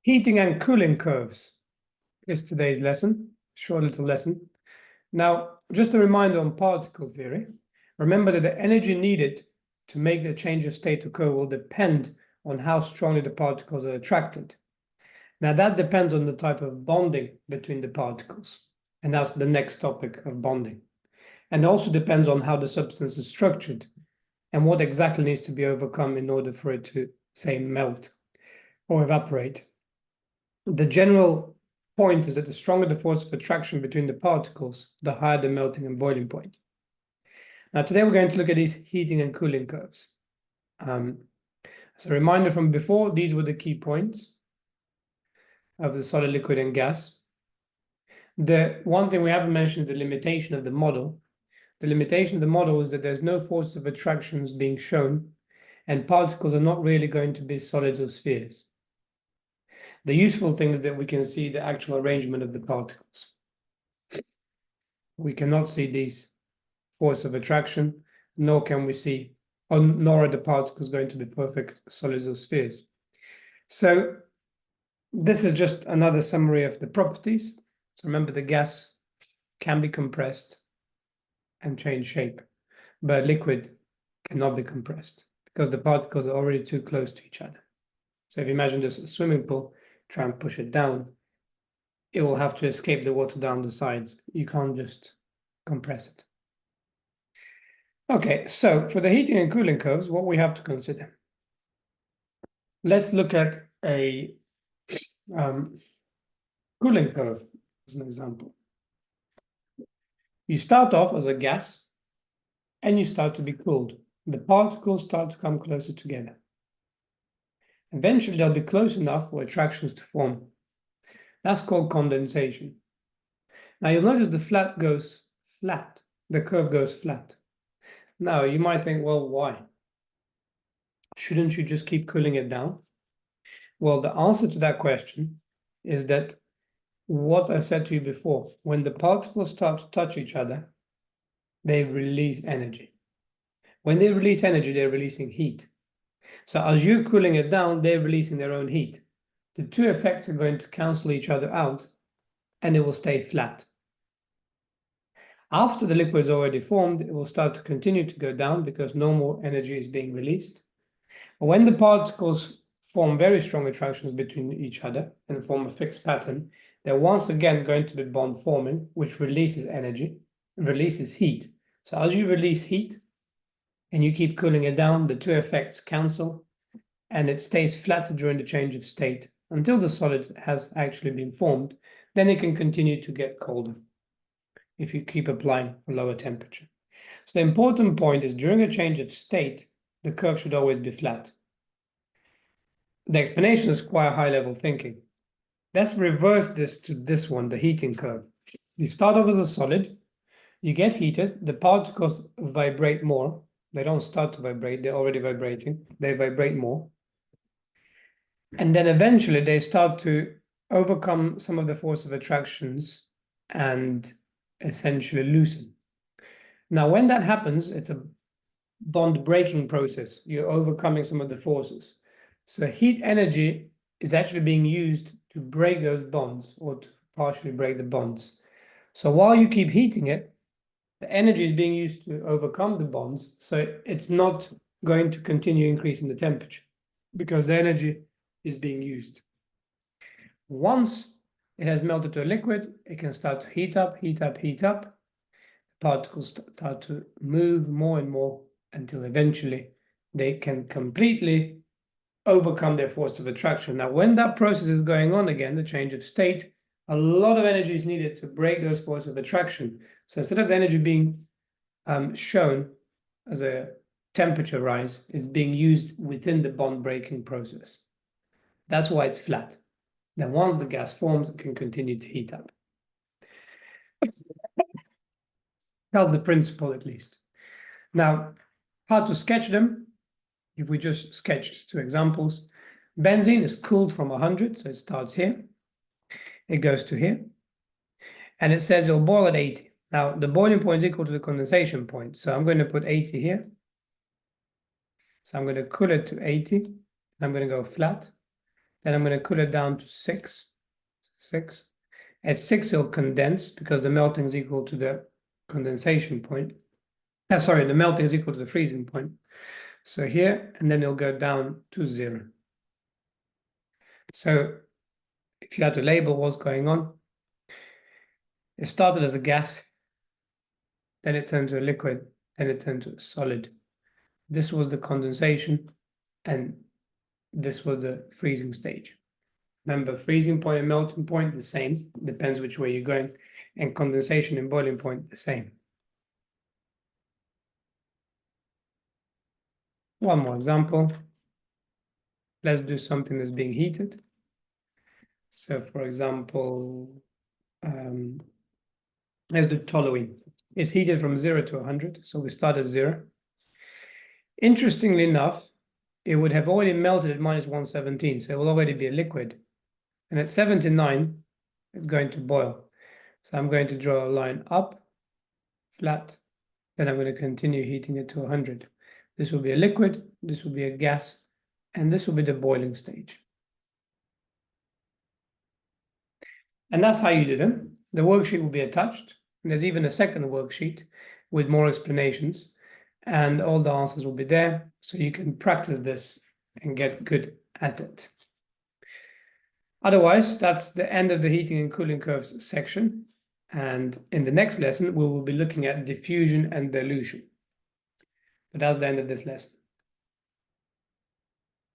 Heating and cooling curves is today's lesson, short little lesson. Now, just a reminder on particle theory. Remember that the energy needed to make the change of state occur will depend on how strongly the particles are attracted. Now, that depends on the type of bonding between the particles. And that's the next topic of bonding. And also depends on how the substance is structured and what exactly needs to be overcome in order for it to, say, melt or evaporate. The general point is that the stronger the force of attraction between the particles, the higher the melting and boiling point. Now, today we're going to look at these heating and cooling curves. As a reminder from before, these were the key points of the solid, liquid, and gas. The one thing we haven't mentioned is the limitation of the model. The limitation of the model is that there's no force of attractions being shown, and particles are not really going to be solids or spheres. The useful thing is that we can see the actual arrangement of the particles. We cannot see these force of attraction, nor can we see, nor are the particles going to be perfect solids or spheres. So this is just another summary of the properties. So remember, the gas can be compressed and change shape, but liquid cannot be compressed because the particles are already too close to each other. So if you imagine this as a swimming pool, try and push it down, it will have to escape the water down the sides. You can't just compress it. Okay, so for the heating and cooling curves, what we have to consider. Let's look at a cooling curve as an example. You start off as a gas and you start to be cooled. The particles start to come closer together. Eventually, they'll be close enough for attractions to form. That's called condensation. Now, you'll notice the flat goes flat. The curve goes flat. Now, you might think, well, why? Shouldn't you just keep cooling it down? Well, the answer to that question is that what I said to you before, when the particles start to touch each other, they release energy. When they release energy, they're releasing heat. So as you're cooling it down, they're releasing their own heat. The two effects are going to cancel each other out, and it will stay flat. After the liquid is already formed, it will start to continue to go down because no more energy is being released. When the particles form very strong attractions between each other and form a fixed pattern, they're once again going to be bond forming, which releases energy, releases heat. So as you release heat and you keep cooling it down, the two effects cancel and it stays flat during the change of state until the solid has actually been formed. Then it can continue to get colder if you keep applying a lower temperature. So the important point is during a change of state, the curve should always be flat. The explanation is quite high-level thinking. Let's reverse this to this one, the heating curve. You start off as a solid, you get heated, the particles vibrate more. They don't start to vibrate, they're already vibrating. They vibrate more. And then eventually they start to overcome some of the force of attractions and essentially loosen. Now, when that happens, it's a bond breaking process. You're overcoming some of the forces. So heat energy is actually being used to break those bonds or to partially break the bonds. So while you keep heating it, the energy is being used to overcome the bonds. So it's not going to continue increasing the temperature because the energy is being used. Once it has melted to a liquid, it can start to heat up, heat up, heat up. Particles start to move more and more until eventually they can completely overcome their force of attraction. Now, when that process is going on again, the change of state, a lot of energy is needed to break those forces of attraction. So instead of the energy being shown as a temperature rise, it's being used within the bond breaking process. That's why it's flat. Then once the gas forms, it can continue to heat up. That's the principle, at least. Now, how to sketch them? If we just sketched two examples, benzene is cooled from 100, so it starts here. It goes to here. And it says it'll boil at 80. Now, the boiling point is equal to the condensation point. So I'm going to put 80 here. So I'm going to cool it to 80. I'm going to go flat. Then I'm going to cool it down to 6. 6. At 6, it'll condense because the melting is equal to the condensation point. Sorry, the melting is equal to the freezing point. So here, and then it'll go down to 0. So if you had to label what's going on, it started as a gas, then it turned to a liquid, then it turned to a solid. This was the condensation, and this was the freezing stage. Remember, freezing point and melting point, the same, depends which way you're going, and condensation and boiling point, the same. One more example. Let's do something that's being heated. So for example, let's do toluene. It's heated from 0 to 100, so we start at 0. Interestingly enough, it would have already melted at -117, so it will already be a liquid. And at 79, it's going to boil. So I'm going to draw a line up, flat, then I'm going to continue heating it to 100. This will be a liquid, this will be a gas, and this will be the boiling stage. And that's how you do them. The worksheet will be attached. And there's even a second worksheet with more explanations, and all the answers will be there, so you can practice this and get good at it. Otherwise, that's the end of the heating and cooling curves section. And in the next lesson, we will be looking at diffusion and dilution. But that's the end of this lesson.